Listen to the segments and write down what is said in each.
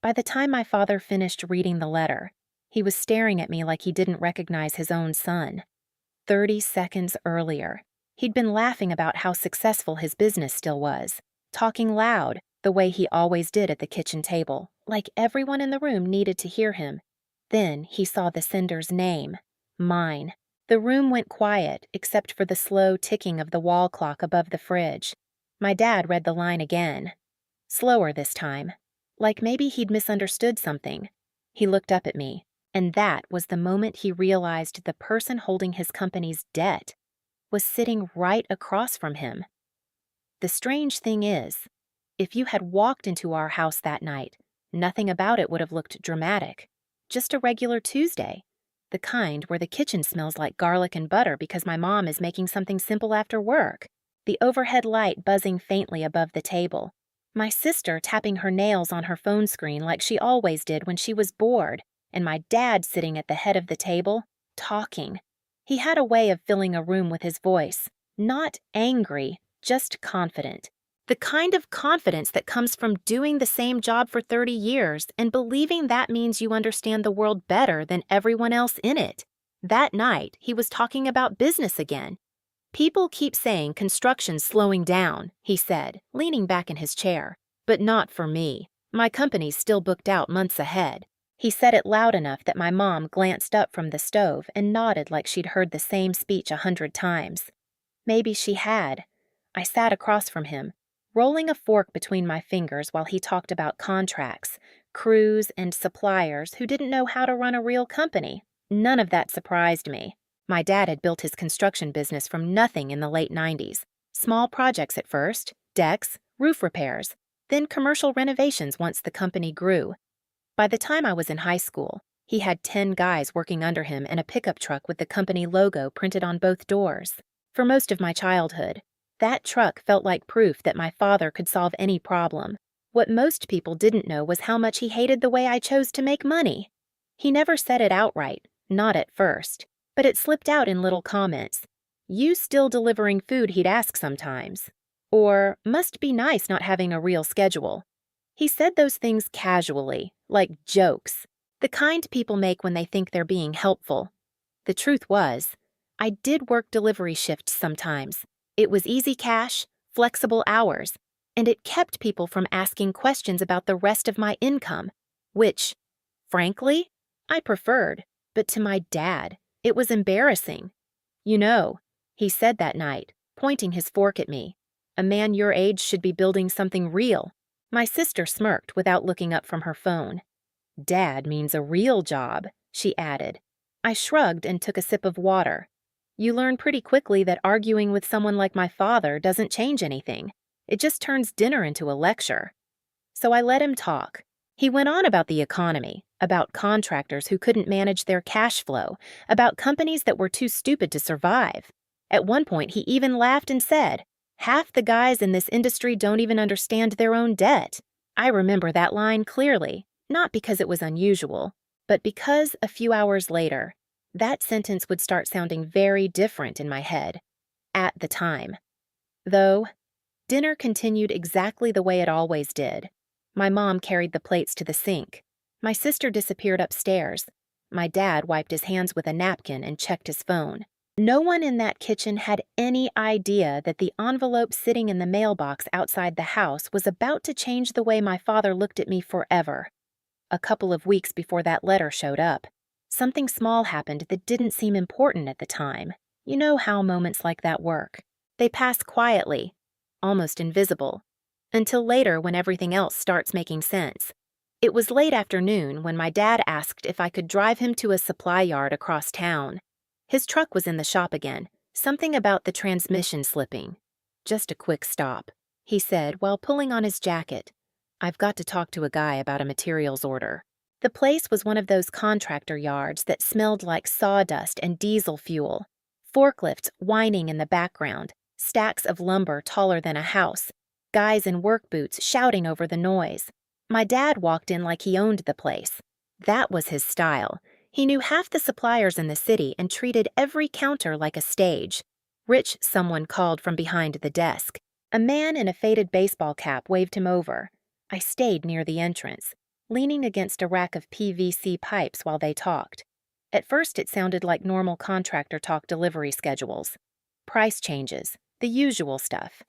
By the time my father finished reading the letter, he was staring at me like he didn't recognize his own son. 30 seconds earlier, he'd been laughing about how successful his business still was, talking loud, the way he always did at the kitchen table, like everyone in the room needed to hear him. Then he saw the sender's name, mine. The room went quiet, except for the slow ticking of the wall clock above the fridge. My dad read the line again, slower this time, like maybe he'd misunderstood something. He looked up at me, and that was the moment he realized the person holding his company's debt was sitting right across from him. The strange thing is, if you had walked into our house that night, nothing about it would have looked dramatic. Just a regular Tuesday. The kind where the kitchen smells like garlic and butter because my mom is making something simple after work. The overhead light buzzing faintly above the table. My sister tapping her nails on her phone screen like she always did when she was bored. And my dad sitting at the head of the table, talking. He had a way of filling a room with his voice. Not angry, just confident. The kind of confidence that comes from doing the same job for 30 years and believing that means you understand the world better than everyone else in it. That night, he was talking about business again. People keep saying construction's slowing down, he said, leaning back in his chair. But not for me. My company's still booked out months ahead. He said it loud enough that my mom glanced up from the stove and nodded like she'd heard the same speech 100 times. Maybe she had. I sat across from him, rolling a fork between my fingers while he talked about contracts, crews, and suppliers who didn't know how to run a real company. None of that surprised me. My dad had built his construction business from nothing in the late 90s. Small projects at first, decks, roof repairs, then commercial renovations once the company grew. By the time I was in high school, he had 10 guys working under him and a pickup truck with the company logo printed on both doors. For most of my childhood, that truck felt like proof that my father could solve any problem. What most people didn't know was how much he hated the way I chose to make money. He never said it outright, not at first, but it slipped out in little comments. You still delivering food, he'd ask sometimes. Or, must be nice not having a real schedule. He said those things casually, like jokes, the kind people make when they think they're being helpful. The truth was, I did work delivery shifts sometimes. It was easy cash, flexible hours, and it kept people from asking questions about the rest of my income, which, frankly, I preferred. But to my dad, it was embarrassing. You know, he said that night, pointing his fork at me, a man your age should be building something real. My sister smirked without looking up from her phone. Dad means a real job, she added. I shrugged and took a sip of water. You learn pretty quickly that arguing with someone like my father doesn't change anything. It just turns dinner into a lecture. So I let him talk. He went on about the economy, about contractors who couldn't manage their cash flow, about companies that were too stupid to survive. At one point, he even laughed and said, "Half the guys in this industry don't even understand their own debt." I remember that line clearly, not because it was unusual, but because a few hours later, that sentence would start sounding very different in my head, at the time. Though, dinner continued exactly the way it always did. My mom carried the plates to the sink. My sister disappeared upstairs. My dad wiped his hands with a napkin and checked his phone. No one in that kitchen had any idea that the envelope sitting in the mailbox outside the house was about to change the way my father looked at me forever. A couple of weeks before that letter showed up, something small happened that didn't seem important at the time. You know how moments like that work. They pass quietly, almost invisible, until later when everything else starts making sense. It was late afternoon when my dad asked if I could drive him to a supply yard across town. His truck was in the shop again, something about the transmission slipping. "Just a quick stop," he said while pulling on his jacket. "I've got to talk to a guy about a materials order." The place was one of those contractor yards that smelled like sawdust and diesel fuel. Forklifts whining in the background, stacks of lumber taller than a house, guys in work boots shouting over the noise. My dad walked in like he owned the place. That was his style. He knew half the suppliers in the city and treated every counter like a stage. "Rich," someone called from behind the desk. A man in a faded baseball cap waved him over. I stayed near the entrance. leaning against a rack of PVC pipes while they talked. At first, it sounded like normal contractor talk, delivery schedules, price changes, the usual stuff.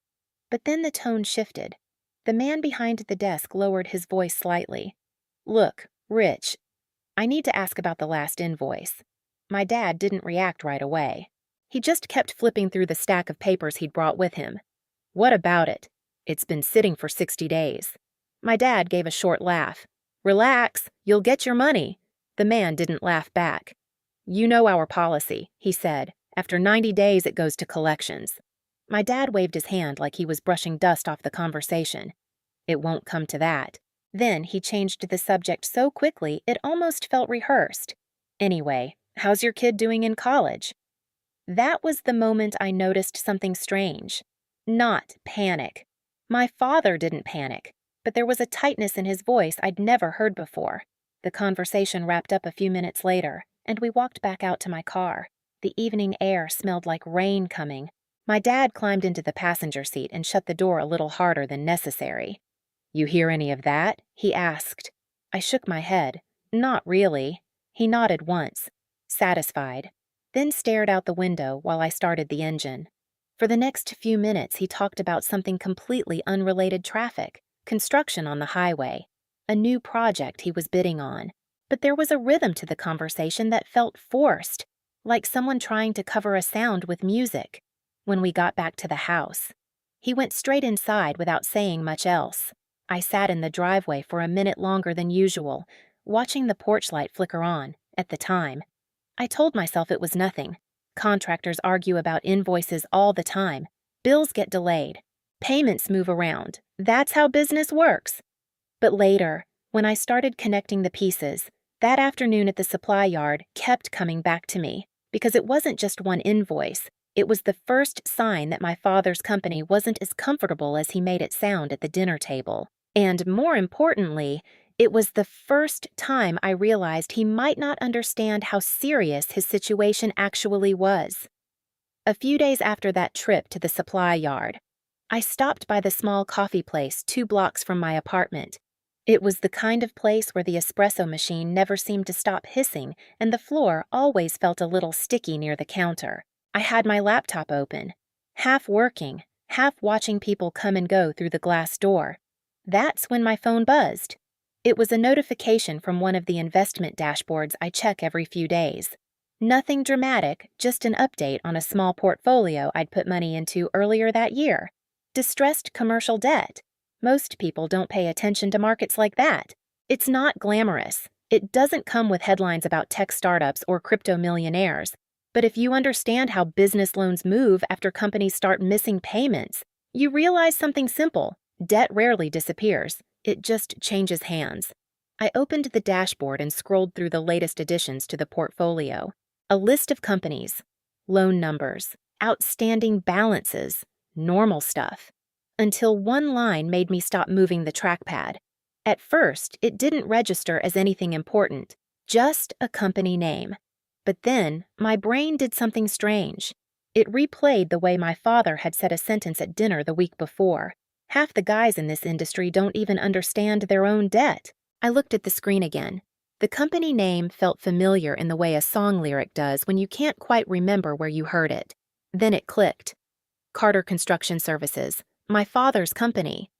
But then the tone shifted. The man behind the desk lowered his voice slightly. "Look, Rich, I need to ask about the last invoice." My dad didn't react right away. He just kept flipping through the stack of papers he'd brought with him. "What about it? It's been sitting for 60 days. My dad gave a short laugh. "Relax, you'll get your money." The man didn't laugh back. "You know our policy," he said. "After 90 days, it goes to collections." My dad waved his hand like he was brushing dust off the conversation. "It won't come to that." Then he changed the subject so quickly it almost felt rehearsed. "Anyway, how's your kid doing in college?" That was the moment I noticed something strange. Not panic. My father didn't panic, but there was a tightness in his voice I'd never heard before. The conversation wrapped up a few minutes later, and we walked back out to my car. The evening air smelled like rain coming. My dad climbed into the passenger seat and shut the door a little harder than necessary. "You hear any of that?" he asked. I shook my head. "Not really." He nodded once, satisfied, then stared out the window while I started the engine. For the next few minutes, he talked about something completely unrelated: traffic, construction on the highway, a new project he was bidding on. But there was a rhythm to the conversation that felt forced, like someone trying to cover a sound with music. When we got back to the house, he went straight inside without saying much else. I sat in the driveway for a minute longer than usual, watching the porch light flicker on. At the time, I told myself it was nothing. Contractors argue about invoices all the time. Bills get delayed. Payments move around. That's how business works. But later, when I started connecting the pieces, that afternoon at the supply yard kept coming back to me, because it wasn't just one invoice. It was the first sign that my father's company wasn't as comfortable as he made it sound at the dinner table. And more importantly, it was the first time I realized he might not understand how serious his situation actually was. A few days after that trip to the supply yard, I stopped by the small coffee place 2 blocks from my apartment. It was the kind of place where the espresso machine never seemed to stop hissing, and the floor always felt a little sticky near the counter. I had my laptop open, half working, half watching people come and go through the glass door. That's when my phone buzzed. It was a notification from one of the investment dashboards I check every few days. Nothing dramatic, just an update on a small portfolio I'd put money into earlier that year. Distressed commercial debt. Most people don't pay attention to markets like that. It's not glamorous. It doesn't come with headlines about tech startups or crypto millionaires. But if you understand how business loans move after companies start missing payments, you realize something simple. Debt rarely disappears. It just changes hands. I opened the dashboard and scrolled through the latest additions to the portfolio. A list of companies, loan numbers, outstanding balances, normal stuff. Until one line made me stop moving the trackpad. At first, it didn't register as anything important, just a company name. But then, my brain did something strange. It replayed the way my father had said a sentence at dinner the week before. Half the guys in this industry don't even understand their own debt. I looked at the screen again. The company name felt familiar in the way a song lyric does when you can't quite remember where you heard it. Then it clicked. Carter Construction Services, my father's company.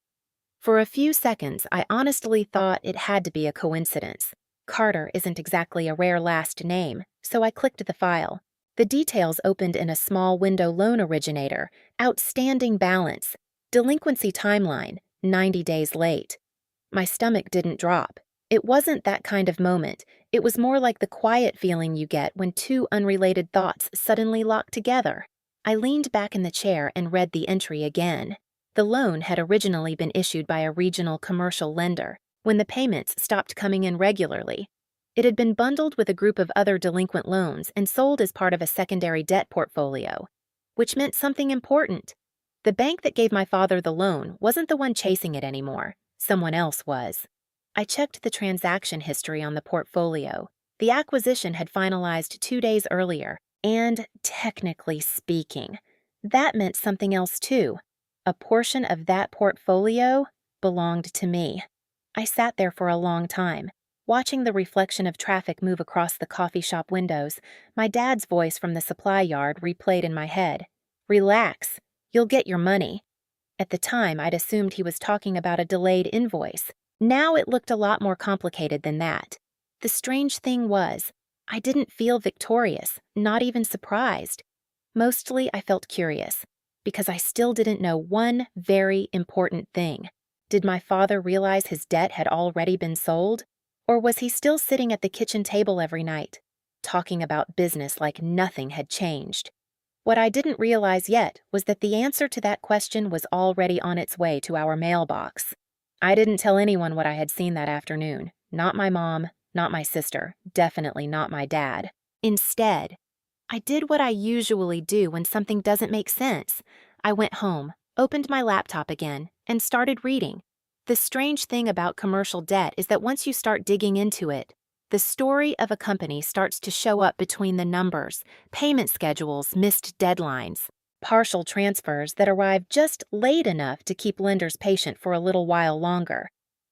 For a few seconds, I honestly thought it had to be a coincidence. Carter isn't exactly a rare last name, so I clicked the file. The details opened in a small window: loan originator, outstanding balance, delinquency timeline, 90 days late. My stomach didn't drop. It wasn't that kind of moment. It was more like the quiet feeling you get when two unrelated thoughts suddenly lock together. I leaned back in the chair and read the entry again. The loan had originally been issued by a regional commercial lender when the payments stopped coming in regularly. It had been bundled with a group of other delinquent loans and sold as part of a secondary debt portfolio, which meant something important. The bank that gave my father the loan wasn't the one chasing it anymore. Someone else was. I checked the transaction history on the portfolio. The acquisition had finalized 2 days earlier, and technically speaking, that meant something else too. A portion of that portfolio belonged to me. I sat there for a long time, watching the reflection of traffic move across the coffee shop windows. My dad's voice from the supply yard replayed in my head. Relax, you'll get your money. At the time, I'd assumed he was talking about a delayed invoice. Now it looked a lot more complicated than that. The strange thing was, I didn't feel victorious, not even surprised. Mostly, I felt curious, because I still didn't know one very important thing. Did my father realize his debt had already been sold? Or was he still sitting at the kitchen table every night, talking about business like nothing had changed? What I didn't realize yet was that the answer to that question was already on its way to our mailbox. I didn't tell anyone what I had seen that afternoon. Not my mom, not my sister, definitely not my dad. Instead, I did what I usually do when something doesn't make sense. I went home, opened my laptop again, and started reading. The strange thing about commercial debt is that once you start digging into it, the story of a company starts to show up between the numbers, payment schedules, missed deadlines, partial transfers that arrive just late enough to keep lenders patient for a little while longer.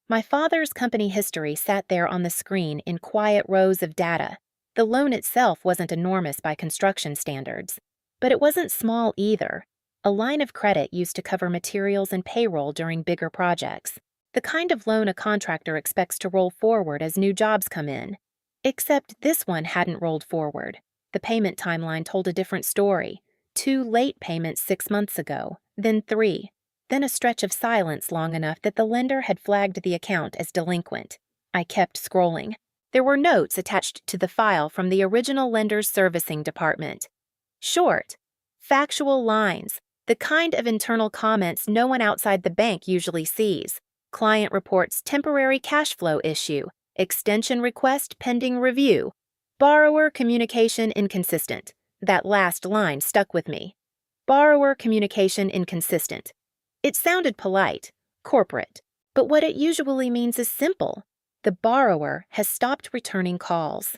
My father's company history sat there on the screen in quiet rows of data. The loan itself wasn't enormous by construction standards, but it wasn't small either. A line of credit used to cover materials and payroll during bigger projects. The kind of loan a contractor expects to roll forward as new jobs come in. Except this one hadn't rolled forward. The payment timeline told a different story. 2 late payments 6 months ago, then 3. Then a stretch of silence long enough that the lender had flagged the account as delinquent. I kept scrolling. There were notes attached to the file from the original lender's servicing department. Short, factual lines, the kind of internal comments no one outside the bank usually sees. Client reports temporary cash flow issue, extension request pending review, borrower communication inconsistent. That last line stuck with me. Borrower communication inconsistent. It sounded polite, corporate, but what it usually means is simple. The borrower has stopped returning calls.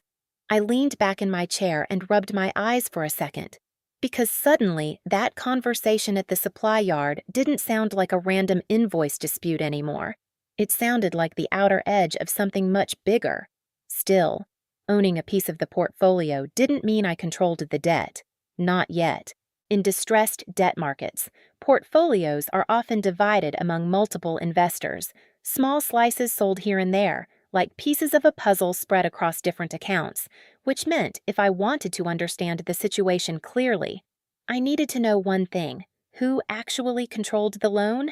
I leaned back in my chair and rubbed my eyes for a second, because suddenly that conversation at the supply yard didn't sound like a random invoice dispute anymore. It sounded like the outer edge of something much bigger. Still, owning a piece of the portfolio didn't mean I controlled the debt. Not yet. In distressed debt markets, portfolios are often divided among multiple investors, small slices sold here and there, like pieces of a puzzle spread across different accounts, which meant if I wanted to understand the situation clearly, I needed to know one thing: who actually controlled the loan?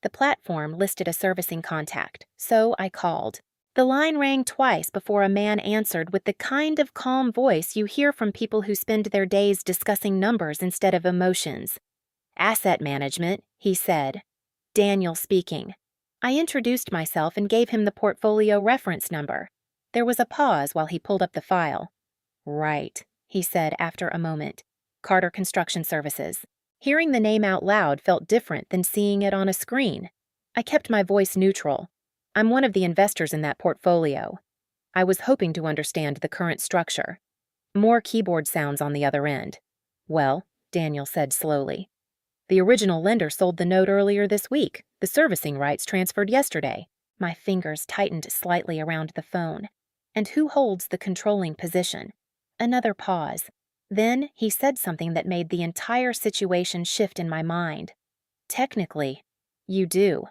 The platform listed a servicing contact, so I called. The line rang twice before a man answered with the kind of calm voice you hear from people who spend their days discussing numbers instead of emotions. "Asset management," he said. "Daniel speaking." I introduced myself and gave him the portfolio reference number. There was a pause while he pulled up the file. "Right," he said after a moment. "Carter Construction Services." Hearing the name out loud felt different than seeing it on a screen. I kept my voice neutral. "I'm one of the investors in that portfolio. I was hoping to understand the current structure." More keyboard sounds on the other end. "Well," Daniel said slowly, "the original lender sold the note earlier this week. The servicing rights transferred yesterday." My fingers tightened slightly around the phone. "And who holds the controlling position?" Another pause. Then he said something that made the entire situation shift in my mind. "Technically, you do."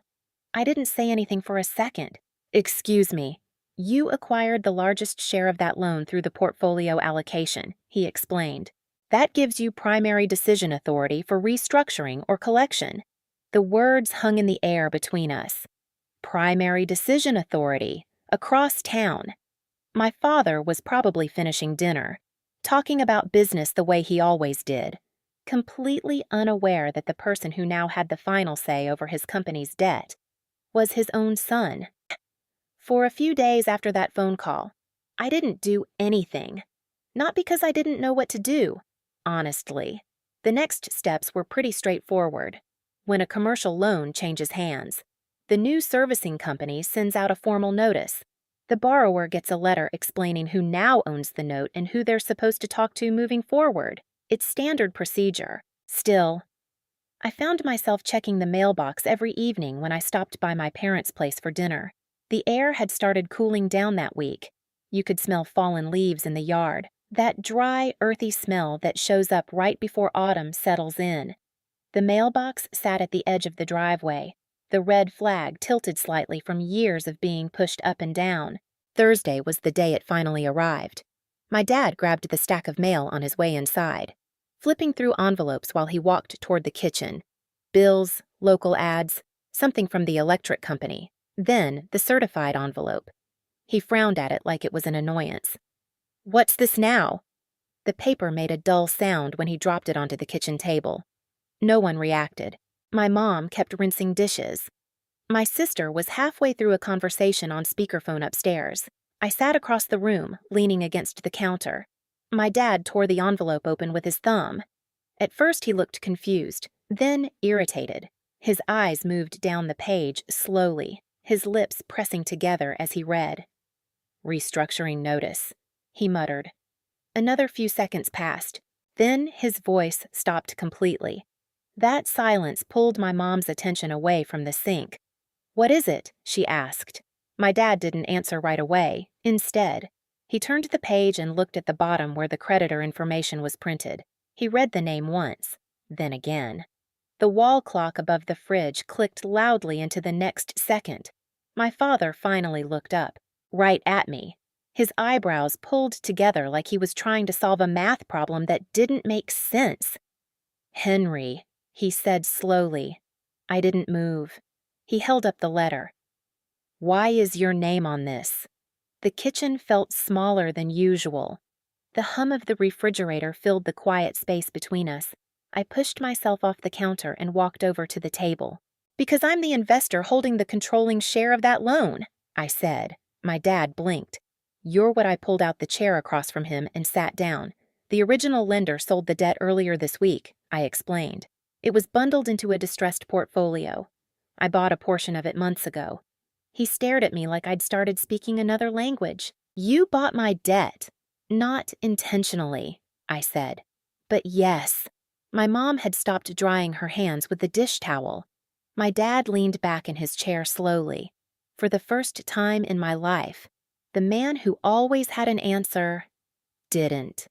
I didn't say anything for a second. "Excuse me. You acquired the largest share of that loan through the portfolio allocation," he explained. "That gives you primary decision authority for restructuring or collection." The words hung in the air between us. Primary decision authority, across town. My father was probably finishing dinner, talking about business the way he always did, completely unaware that the person who now had the final say over his company's debt was his own son. For a few days after that phone call, I didn't do anything. Not because I didn't know what to do, honestly. The next steps were pretty straightforward. When a commercial loan changes hands, the new servicing company sends out a formal notice. The borrower gets a letter explaining who now owns the note and who they're supposed to talk to moving forward. It's standard procedure. Still, I found myself checking the mailbox every evening when I stopped by my parents' place for dinner. The air had started cooling down that week. You could smell fallen leaves in the yard, that dry, earthy smell that shows up right before autumn settles in. The mailbox sat at the edge of the driveway, the red flag tilted slightly from years of being pushed up and down. Thursday was the day it finally arrived. My dad grabbed the stack of mail on his way inside, flipping through envelopes while he walked toward the kitchen. Bills, local ads, something from the electric company, then the certified envelope. He frowned at it like it was an annoyance. "What's this now?" The paper made a dull sound when he dropped it onto the kitchen table. No one reacted. My mom kept rinsing dishes. My sister was halfway through a conversation on speakerphone upstairs. I sat across the room, leaning against the counter. My dad tore the envelope open with his thumb. At first he looked confused, then irritated. His eyes moved down the page slowly, his lips pressing together as he read. "Restructuring notice," he muttered. Another few seconds passed. Then his voice stopped completely. That silence pulled my mom's attention away from the sink. "What is it?" she asked. My dad didn't answer right away. Instead, he turned the page and looked at the bottom where the creditor information was printed. He read the name once, then again. The wall clock above the fridge clicked loudly into the next second. My father finally looked up, right at me. His eyebrows pulled together like he was trying to solve a math problem that didn't make sense. "Henry," he said slowly. I didn't move. He held up the letter. "Why is your name on this?" The kitchen felt smaller than usual. The hum of the refrigerator filled the quiet space between us. I pushed myself off the counter and walked over to the table. "Because I'm the investor holding the controlling share of that loan," I said. My dad blinked. "You're what." I pulled out the chair across from him and sat down. "The original lender sold the debt earlier this week," I explained. "It was bundled into a distressed portfolio. I bought a portion of it months ago." He stared at me like I'd started speaking another language. "You bought my debt." "Not intentionally," I said. "But yes." My mom had stopped drying her hands with the dish towel. My dad leaned back in his chair slowly. For the first time in my life, the man who always had an answer didn't.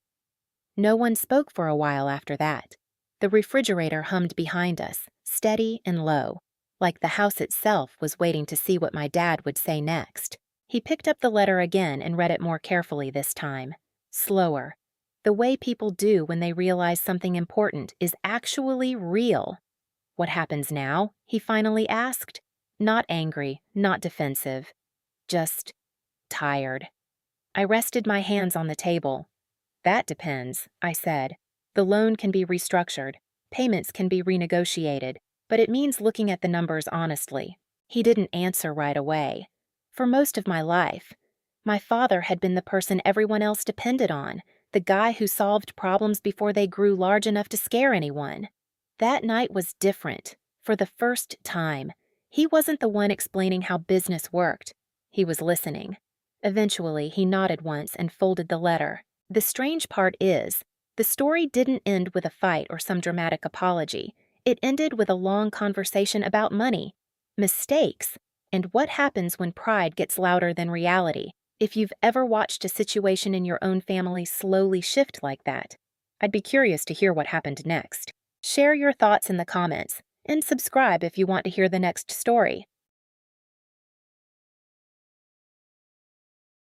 No one spoke for a while after that. The refrigerator hummed behind us, steady and low, like the house itself was waiting to see what my dad would say next. He picked up the letter again and read it more carefully this time, slower, the way people do when they realize something important is actually real. "What happens now?" he finally asked. Not angry, not defensive, just tired. I rested my hands on the table. "That depends," I said. "The loan can be restructured, payments can be renegotiated, but it means looking at the numbers honestly." He didn't answer right away. For most of my life, my father had been the person everyone else depended on, the guy who solved problems before they grew large enough to scare anyone. That night was different. For the first time, he wasn't the one explaining how business worked. He was listening. Eventually, he nodded once and folded the letter. The strange part is, the story didn't end with a fight or some dramatic apology. It ended with a long conversation about money, mistakes, and what happens when pride gets louder than reality. If you've ever watched a situation in your own family slowly shift like that, I'd be curious to hear what happened next. Share your thoughts in the comments, and subscribe if you want to hear the next story.